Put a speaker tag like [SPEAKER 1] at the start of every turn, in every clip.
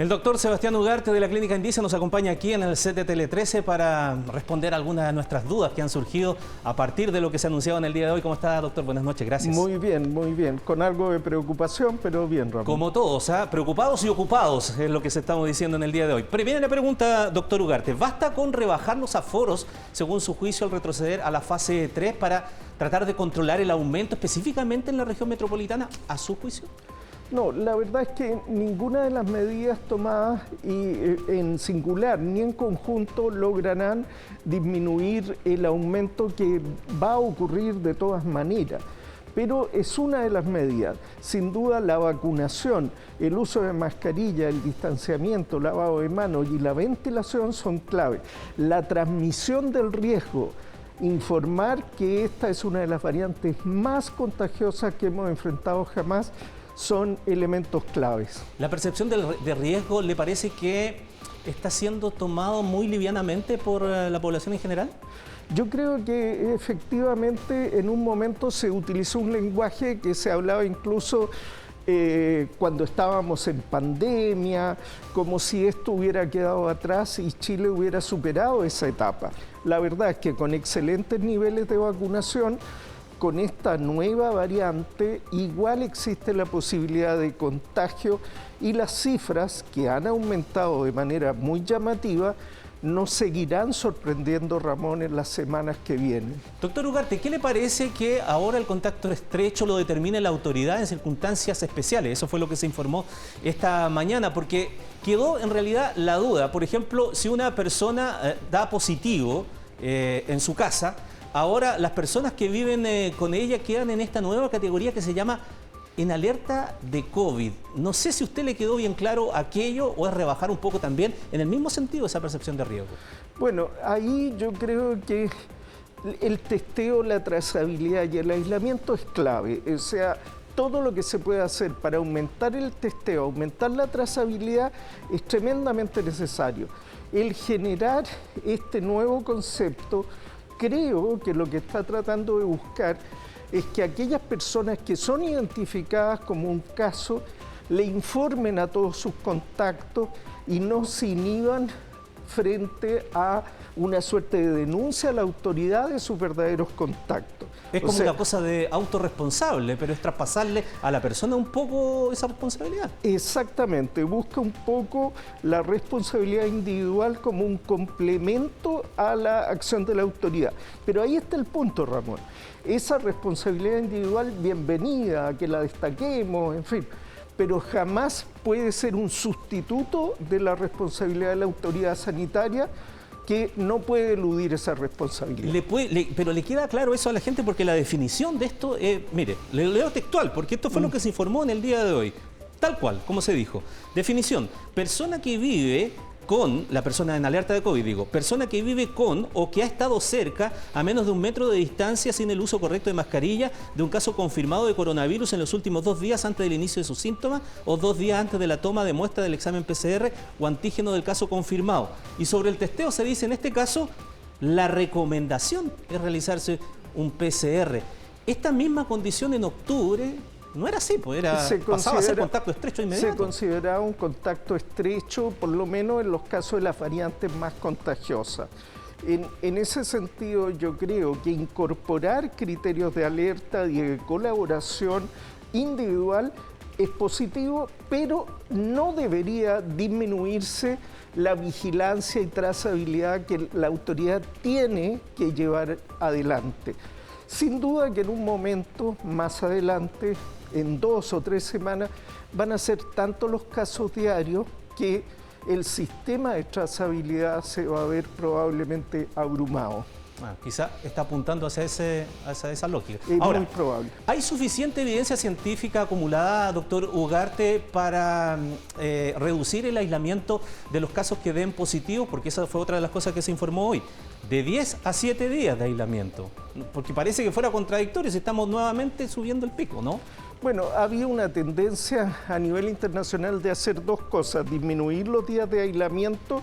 [SPEAKER 1] El doctor Sebastián Ugarte de la Clínica Indice nos acompaña aquí en el set de Tele 13 para responder algunas de nuestras dudas que han surgido a partir de lo que se ha anunciado en el día de hoy. ¿Cómo está, doctor? Buenas noches, gracias.
[SPEAKER 2] Muy bien, con algo de preocupación, pero bien, Ramón.
[SPEAKER 1] Como todos, preocupados y ocupados es lo que se estamos diciendo en el día de hoy. Pero viene la pregunta, doctor Ugarte, ¿basta con rebajar los aforos, según su juicio, al retroceder a la fase 3 para tratar de controlar el aumento específicamente en la región metropolitana, a su juicio?
[SPEAKER 2] No, la verdad es que ninguna de las medidas tomadas en singular ni en conjunto lograrán disminuir el aumento que va a ocurrir de todas maneras. Pero es una de las medidas. Sin duda, la vacunación, el uso de mascarilla, el distanciamiento, lavado de manos y la ventilación son clave. La transmisión del riesgo, informar que esta es una de las variantes más contagiosas que hemos enfrentado jamás, son elementos claves.
[SPEAKER 1] ¿La percepción de riesgo le parece que está siendo tomado muy livianamente por la población en general?
[SPEAKER 2] Yo creo que efectivamente en un momento se utilizó un lenguaje que se hablaba incluso cuando estábamos en pandemia, como si esto hubiera quedado atrás y Chile hubiera superado esa etapa. La verdad es que con excelentes niveles de vacunación, con esta nueva variante igual existe la posibilidad de contagio y las cifras que han aumentado de manera muy llamativa nos seguirán sorprendiendo, Ramón, en las semanas que vienen.
[SPEAKER 1] Doctor Ugarte, ¿qué le parece que ahora el contacto estrecho lo determine la autoridad en circunstancias especiales? Eso fue lo que se informó esta mañana, porque quedó en realidad la duda. Por ejemplo, si una persona da positivo en su casa, ahora las personas que viven con ella quedan en esta nueva categoría que se llama en alerta de COVID. No sé si a usted le quedó bien claro aquello o es rebajar un poco también en el mismo sentido esa percepción de riesgo.
[SPEAKER 2] Bueno, ahí yo creo que el testeo, la trazabilidad y el aislamiento es clave. O sea, todo lo que se puede hacer para aumentar el testeo, aumentar la trazabilidad es tremendamente necesario. El generar este nuevo concepto, creo que lo que está tratando de buscar es que aquellas personas que son identificadas como un caso le informen a todos sus contactos y no se inhiban frente a una suerte de denuncia a la autoridad de sus verdaderos contactos.
[SPEAKER 1] Es como una cosa de autorresponsable, pero es traspasarle a la persona un poco esa responsabilidad.
[SPEAKER 2] Exactamente, busca un poco la responsabilidad individual como un complemento a la acción de la autoridad. Pero ahí está el punto, Ramón. Esa responsabilidad individual, bienvenida, que la destaquemos, en fin, pero jamás puede ser un sustituto de la responsabilidad de la autoridad sanitaria, que no puede eludir esa responsabilidad.
[SPEAKER 1] Pero le queda claro eso a la gente, porque la definición de esto, mire, le leo textual, porque esto fue lo que se informó en el día de hoy, tal cual, como se dijo. Definición: persona que vive con, la persona en alerta de COVID, digo, persona que vive con o que ha estado cerca a menos de 1 metro de distancia sin el uso correcto de mascarilla de un caso confirmado de coronavirus en los últimos 2 días antes del inicio de sus síntomas o 2 días antes de la toma de muestra del examen PCR o antígeno del caso confirmado. Y sobre el testeo se dice en este caso, la recomendación es realizarse un PCR. Esta misma condición en octubre no era así, pues pasaba a ser contacto estrecho inmediato.
[SPEAKER 2] Se consideraba un contacto estrecho, por lo menos en los casos de las variantes más contagiosas. En ese sentido, yo creo que incorporar criterios de alerta y de colaboración individual es positivo, pero no debería disminuirse la vigilancia y trazabilidad que la autoridad tiene que llevar adelante. Sin duda que en un momento más adelante, en 2 o 3 semanas, van a ser tantos los casos diarios que el sistema de trazabilidad se va a ver probablemente abrumado.
[SPEAKER 1] Quizá está apuntando hacia esa lógica.
[SPEAKER 2] Es muy probable.
[SPEAKER 1] ¿Hay suficiente evidencia científica acumulada, doctor Ugarte, para reducir el aislamiento de los casos que den positivos? Porque esa fue otra de las cosas que se informó hoy. De 10 a 7 días de aislamiento. Porque parece que fuera contradictorio si estamos nuevamente subiendo el pico, ¿no?
[SPEAKER 2] Bueno, había una tendencia a nivel internacional de hacer 2 cosas: disminuir los días de aislamiento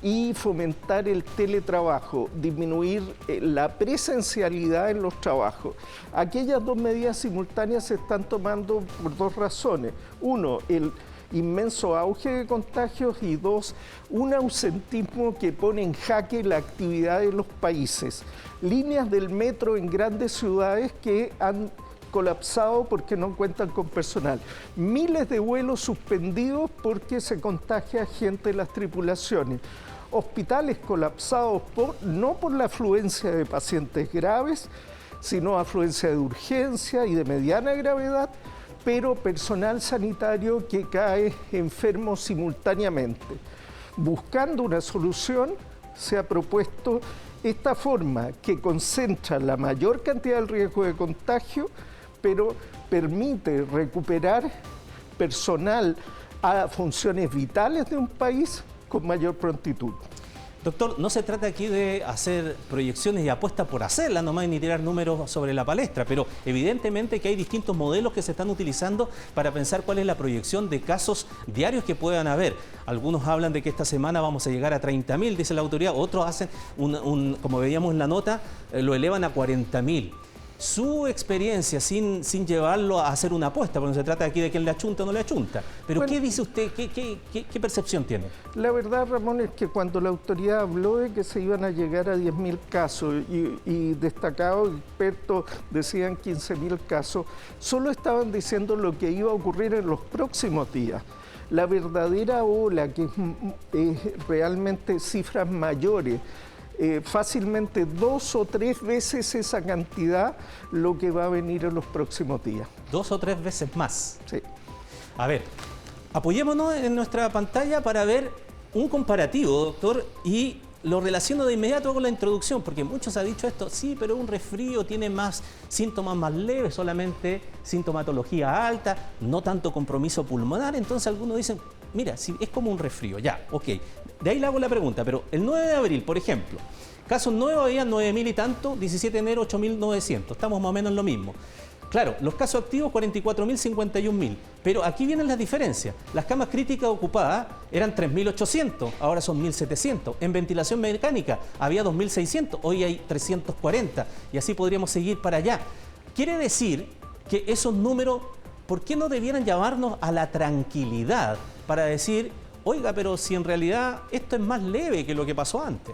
[SPEAKER 2] y fomentar el teletrabajo, disminuir la presencialidad en los trabajos. Aquellas 2 medidas simultáneas se están tomando por 2 razones. Uno, inmenso auge de contagios y dos, un ausentismo que pone en jaque la actividad de los países. Líneas del metro en grandes ciudades que han colapsado porque no cuentan con personal. Miles de vuelos suspendidos porque se contagia gente de las tripulaciones. Hospitales colapsados no por la afluencia de pacientes graves, sino afluencia de urgencia y de mediana gravedad, pero personal sanitario que cae enfermo simultáneamente. Buscando una solución, se ha propuesto esta forma que concentra la mayor cantidad del riesgo de contagio, pero permite recuperar personal a funciones vitales de un país con mayor prontitud.
[SPEAKER 1] Doctor, no se trata aquí de hacer proyecciones y apuestas por hacerlas nomás ni tirar números sobre la palestra, pero evidentemente que hay distintos modelos que se están utilizando para pensar cuál es la proyección de casos diarios que puedan haber. Algunos hablan de que esta semana vamos a llegar a 30.000, dice la autoridad, otros hacen, como veíamos en la nota, lo elevan a 40.000. Su experiencia, sin llevarlo a hacer una apuesta, porque no se trata aquí de quién le achunta o no le achunta. Pero bueno, ¿qué dice usted? ¿Qué percepción tiene?
[SPEAKER 2] La verdad, Ramón, es que cuando la autoridad habló de que se iban a llegar a 10.000 casos y destacados expertos decían 15.000 casos, solo estaban diciendo lo que iba a ocurrir en los próximos días. La verdadera ola, que es realmente cifras mayores, fácilmente 2 o 3 veces esa cantidad lo que va a venir en los próximos días.
[SPEAKER 1] 2 o 3 veces más.
[SPEAKER 2] Sí.
[SPEAKER 1] A ver, apoyémonos en nuestra pantalla para ver un comparativo, doctor, y lo relaciono de inmediato con la introducción, porque muchos han dicho esto, sí, pero un resfrío tiene más síntomas más leves, solamente sintomatología alta, no tanto compromiso pulmonar, entonces algunos dicen, mira, si es como un resfrío, ya, ok. De ahí le hago la pregunta, pero el 9 de abril, por ejemplo, casos nuevos había 9.000 y tanto, 17 de enero 8.900, estamos más o menos en lo mismo. Claro, los casos activos 44.000, 51.000, pero aquí vienen las diferencias. Las camas críticas ocupadas eran 3.800, ahora son 1.700. En ventilación mecánica había 2.600, hoy hay 340 y así podríamos seguir para allá. Quiere decir que esos números, ¿por qué no debieran llamarnos a la tranquilidad para decir, oiga, pero si en realidad esto es más leve que lo que pasó antes?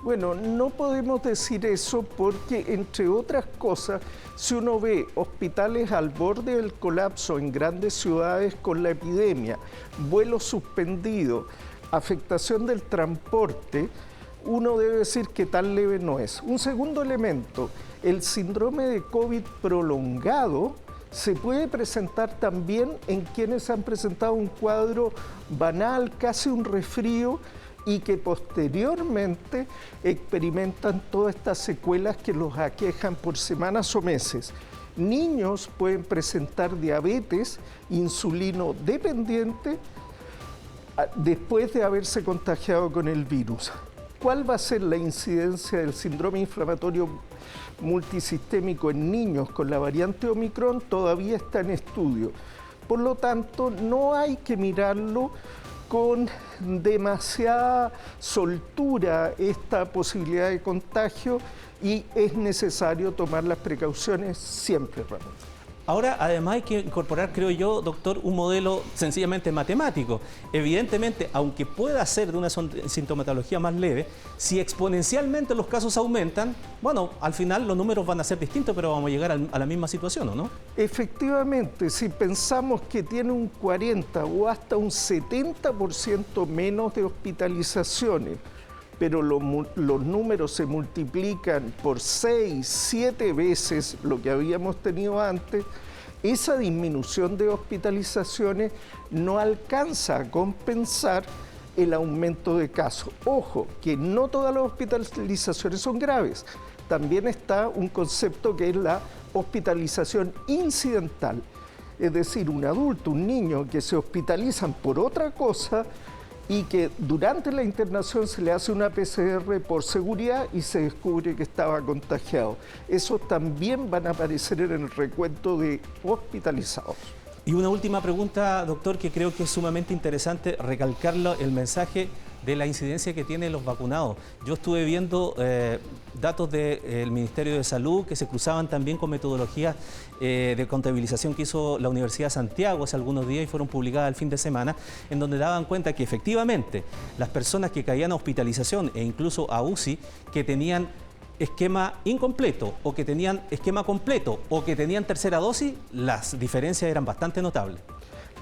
[SPEAKER 2] Bueno, no podemos decir eso porque, entre otras cosas, si uno ve hospitales al borde del colapso en grandes ciudades con la epidemia, vuelos suspendidos, afectación del transporte, uno debe decir que tan leve no es. Un segundo elemento, el síndrome de COVID prolongado se puede presentar también en quienes han presentado un cuadro banal, casi un resfrío, y que posteriormente experimentan todas estas secuelas que los aquejan por semanas o meses. Niños pueden presentar diabetes insulino dependiente después de haberse contagiado con el virus. ¿Cuál va a ser la incidencia del síndrome inflamatorio multisistémico en niños con la variante Omicron? Todavía está en estudio. Por lo tanto, no hay que mirarlo con demasiada soltura esta posibilidad de contagio y es necesario tomar las precauciones siempre, Ramón.
[SPEAKER 1] Ahora, además hay que incorporar, creo yo, doctor, un modelo sencillamente matemático. Evidentemente, aunque pueda ser de una sintomatología más leve, si exponencialmente los casos aumentan, bueno, al final los números van a ser distintos, pero vamos a llegar a la misma situación, ¿o no?
[SPEAKER 2] Efectivamente, si pensamos que tiene un 40 o hasta un 70% menos de hospitalizaciones, pero los números se multiplican por 6, 7 veces lo que habíamos tenido antes, esa disminución de hospitalizaciones no alcanza a compensar el aumento de casos. Ojo, que no todas las hospitalizaciones son graves. También está un concepto que es la hospitalización incidental. Es decir, un adulto, un niño que se hospitalizan por otra cosa y que durante la internación se le hace una PCR por seguridad y se descubre que estaba contagiado. Esos también van a aparecer en el recuento de hospitalizados.
[SPEAKER 1] Y una última pregunta, doctor, que creo que es sumamente interesante recalcarlo, el mensaje de la incidencia que tienen los vacunados. Yo estuve viendo datos del Ministerio de Salud que se cruzaban también con metodologías de contabilización que hizo la Universidad de Santiago hace algunos días y fueron publicadas el fin de semana, en donde daban cuenta que efectivamente las personas que caían a hospitalización e incluso a UCI, que tenían esquema incompleto o que tenían esquema completo o que tenían tercera dosis, las diferencias eran bastante notables.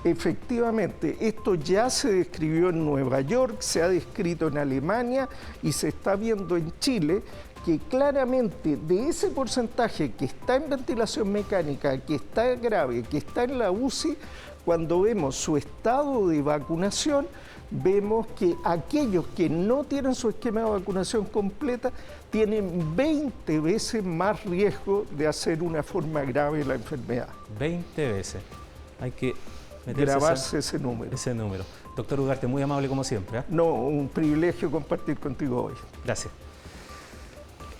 [SPEAKER 2] Efectivamente, esto ya se describió en Nueva York, se ha descrito en Alemania y se está viendo en Chile, que claramente de ese porcentaje que está en ventilación mecánica, que está grave, que está en la UCI, cuando vemos su estado de vacunación, vemos que aquellos que no tienen su esquema de vacunación completa tienen 20 veces más riesgo de hacer una forma grave la enfermedad.
[SPEAKER 1] 20 veces. Hay que
[SPEAKER 2] grabarse ese número.
[SPEAKER 1] Ese número. Doctor Ugarte, muy amable como siempre.
[SPEAKER 2] No, un privilegio compartir contigo hoy.
[SPEAKER 1] Gracias.